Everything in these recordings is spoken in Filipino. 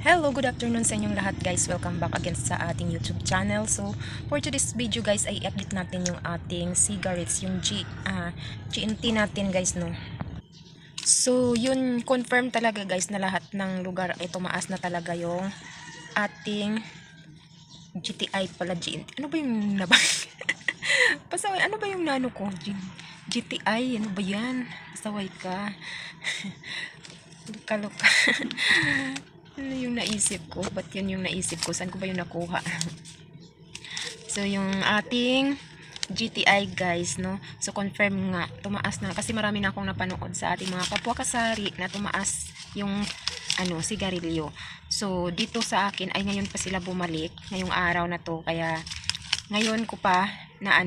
Hello, good afternoon sa inyong lahat guys. Welcome back again sa ating YouTube channel. So, for today's video guys ay i-update natin yung ating cigarettes, yung GNT natin guys, no. So, yun confirm talaga guys na lahat ng lugar ay tumaas na talaga yung ating GTI pala GNT. Ano ba yung nabang? Pasaway, ano ba yung nano ko? GTI, ano ba yan? Pasaway ka. Kaloka. Ano yung naisip ko? Ba't yun yung naisip ko? Saan ko ba yung nakuha? So, yung ating GTI guys, no? So, confirm nga, tumaas na. Kasi marami na akong napanood sa ating mga kapwa kasari na tumaas yung sigarilyo. So, dito sa akin ay ngayon pa sila bumalik. Ngayong araw na to. Kaya, ngayon ko pa na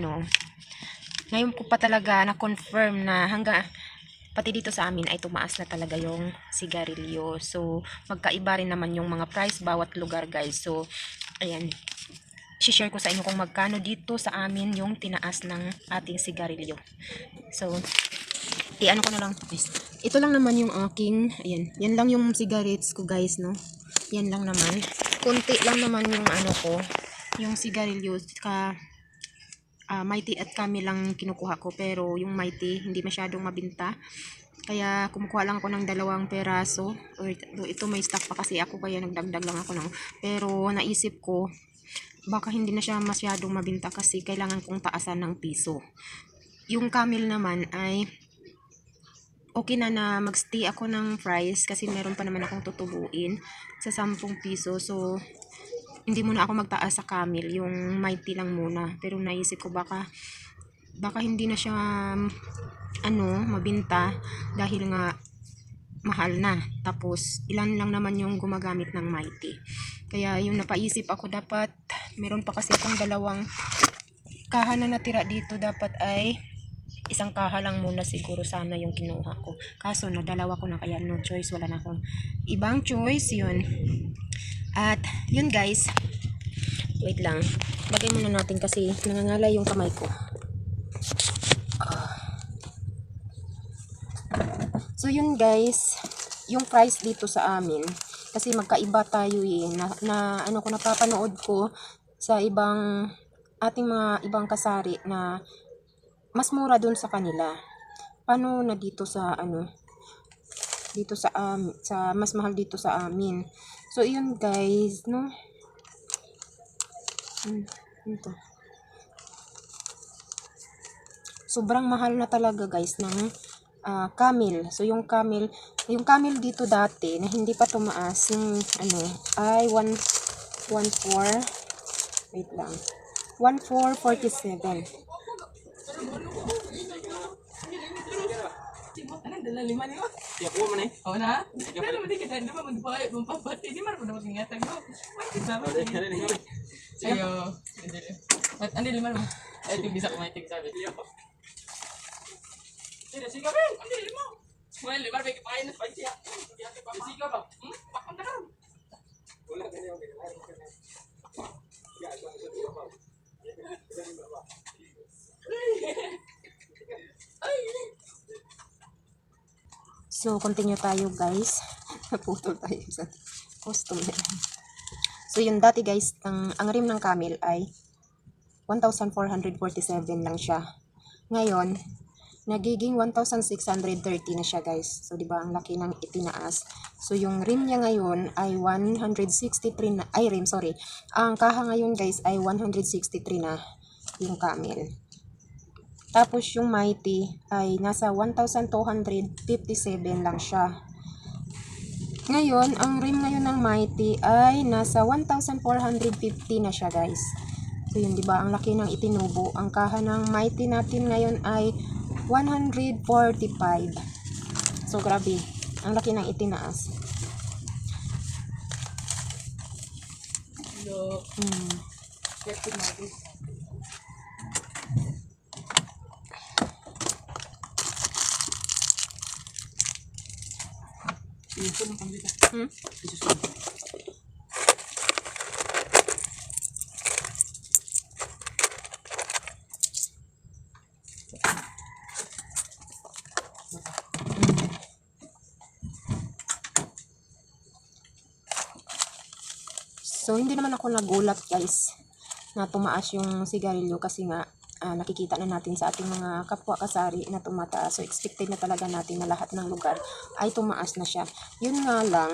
ngayon ko pa talaga na confirm na hanggang pati dito sa amin ay tumaas na talaga yung sigarilyo. So, magkaiba rin naman yung mga price bawat lugar guys. So, ayan. Share ko sa inyo kung magkano dito sa amin yung tinaas ng ating sigarilyo. So, ano ko na lang to guys. Ito lang naman yung aking, ayan. Yan lang yung cigarettes ko guys, no. Yan lang naman. Kunti lang naman yung ko, yung sigarilyo Mighty at Kami lang kinukuha ko, pero yung Mighty hindi masyadong mabinta, kaya kumukuha lang ako ng 2 peraso. Ito may stock pa kasi ako, kaya nagdagdag lang ako pero naisip ko baka hindi na siya masyadong mabinta kasi kailangan kong taasan ng piso. Yung Camel naman ay okay na magstay ako ng price kasi meron pa naman akong tutubuin sa 10 piso. So hindi muna ako magtaas sa Camel, yung Mighty lang muna. Pero naisip ko baka hindi na siya mabinta dahil nga mahal na. Tapos ilan lang naman yung gumagamit ng Mighty. Kaya yung napaisip ako, dapat meron pa kasi akong 2 kaha na natira dito, dapat ay 1 kaha lang muna siguro sana yung kinuha ko. Kaso nadalawa ko na, kaya no choice, wala na akong ibang choice yun. At yun guys, wait lang, lagay muna natin kasi nangangalay yung kamay ko. So yun guys, yung price dito sa amin, kasi magkaiba tayo na ko napapanood ko sa ating mga ibang kasari na mas mura dun sa kanila. Paano na dito sa dito sa mas mahal dito sa amin. So yun guys, no. Ito. Sobrang mahal na talaga guys ng Camel. So yung Camel dito dati na hindi pa tumaas yung ay 1.4, wait lang, 1.447. Anong dala lima niyo? Tiyak mo man eh. Oo na? Pero hindi kita naman magbayad mong papati. Di man po dapat ingatan mo. May kita mo. Ayo. At andi lima mo. Ay, ito bisa kumain sabi. Sige, sige ba? Andi lima. Well, lima ba kapain na spicy ah. Sige ba? Pakon ka na. Wala ka niyo. So continue tayo guys. Naputol tayo sa customer. So yun dati guys, ang rim ng Camel ay 1,447 lang siya. Ngayon, nagiging 1,630 na siya guys. So, di ba ang laki ng itinaas. So, yung rim niya ngayon ay 163 na, Ang kaha ngayon guys ay 163 na yung Camel. Tapos yung Mighty ay nasa 1,257 lang siya. Ngayon, ang rim ngayon ng Mighty ay nasa 1,450 na siya guys. So yun, di ba ang laki ng itinubo. Ang kaha ng Mighty natin ngayon ay 145. So grabe, ang laki ng itinaas. Yo. Get to my this. Ito ng pambita. So, hindi naman ako nagulat guys na tumaas yung sigarilyo kasi nga nakikita na natin sa ating mga kapwa kasari na tumataas. So, expected na talaga natin na lahat ng lugar ay tumaas na siya. Yun nga lang,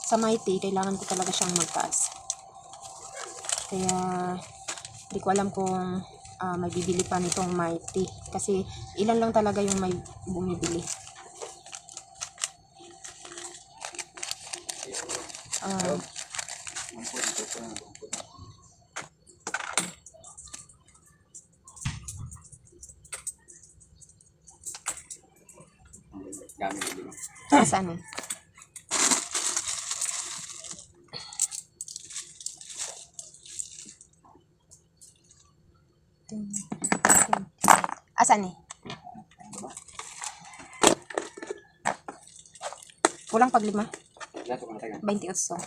sa Mighty, kailangan ko talaga siyang magtaas. Kaya, hindi ko alam kung may bibili pa nitong Mighty. Kasi, ilan lang talaga yung may bumibili. Saan eh? Asan eh? Kulang pag 5. 28.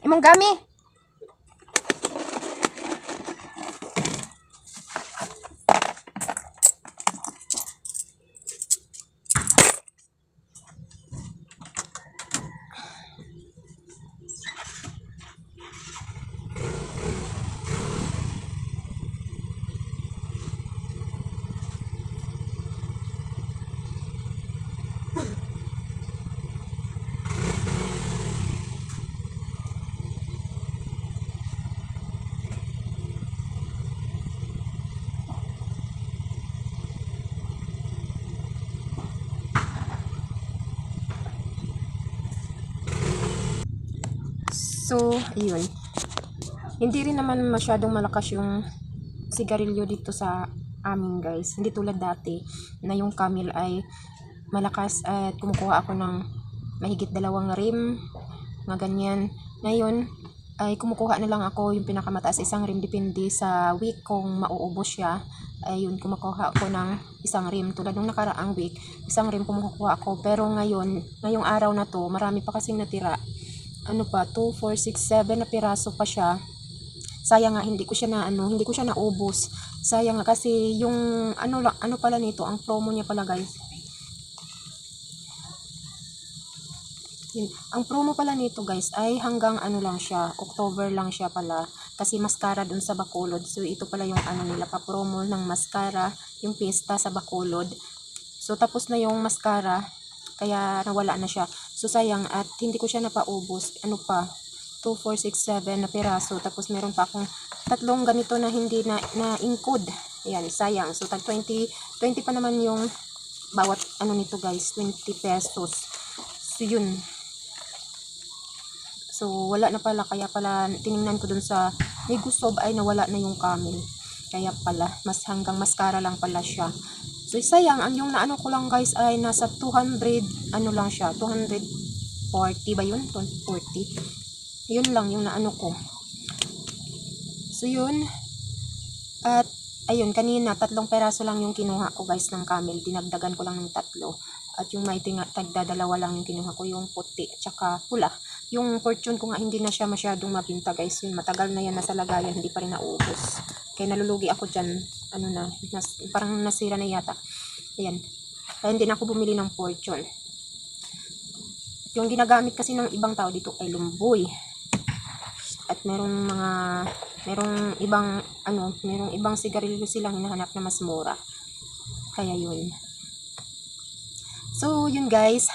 Imong gami. So, ayun. Hindi rin naman masyadong malakas yung sigarilyo dito sa amin guys. Hindi tulad dati na yung Camel ay malakas at kumukuha ako ng mahigit 2 rim, mga ganyan. Ngayon ay kumukuha na lang ako yung pinakamataas 1 rim, depende sa week kung mauubos siya. Ayun, kumukuha ako ng 1 rim. Tulad nung nakaraang week, 1 rim kumukuha ako. Pero ngayong araw na to, marami pa kasing natira. Ano pa, 2, 4, 6, 7 na piraso pa siya. Sayang nga hindi ko siya naubos. Sayang nga kasi yung ano pala nito, ang promo niya pala guys. Ang promo pala nito guys ay hanggang lang siya, October lang siya pala. Kasi mascara dun sa Bacolod. So ito pala yung nila pa promo ng mascara, yung pista sa Bacolod. So tapos na yung mascara, kaya nawala na siya. So sayang at hindi ko siya napaubos. Ano pa? 2, 4, 6, 7 na piraso. Tapos meron pa akong 3 ganito na hindi na include. Ayan, sayang. So tag 20 pa naman yung bawat nito guys, 20 pesos. So yun. So wala na pala, kaya pala tiningnan ko dun sa Negusob ay nawala na yung Camel. Kaya pala hanggang mascara lang pala siya. So sayang, ang yung naano ko lang guys ay nasa 200 lang siya, 240 ba yun? 240. Yun lang yung naano ko. So yun. At ayun, kanina 3 peraso lang yung kinuha ko guys ng Camel. Dinagdagan ko lang ng 3. At yung Mighty nga, tagda 2 lang yung kinuha ko, yung puti tsaka pula. Yung Fortune ko nga hindi na siya masyadong mabinta guys. Yun, matagal na yan nasa lagayan, hindi pa rin naubos. Kaya nalulugi ako dyan. Parang nasira na yata. Ayan. Kaya hindi na ako bumili ng Fortune. Yung ginagamit kasi ng ibang tao dito ay Lumboy. At merong ibang sigarilyo silang hinahanap na mas mura. Kaya yun. So, yun guys.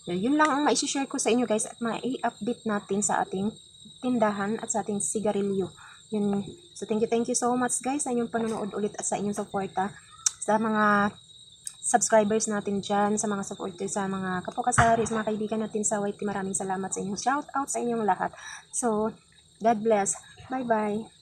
Yun lang ang ma-share ko sa inyo guys at ma-update natin sa ating tindahan at sa ating sigarilyo. Yun. So, thank you so much guys sa inyong panonood ulit at sa inyong suporta sa mga subscribers natin dyan, sa mga supporters, sa mga kapokasari, sa mga kaibigan natin sa YT. Maraming salamat sa inyong shout out sa inyong lahat. So, God bless. Bye-bye.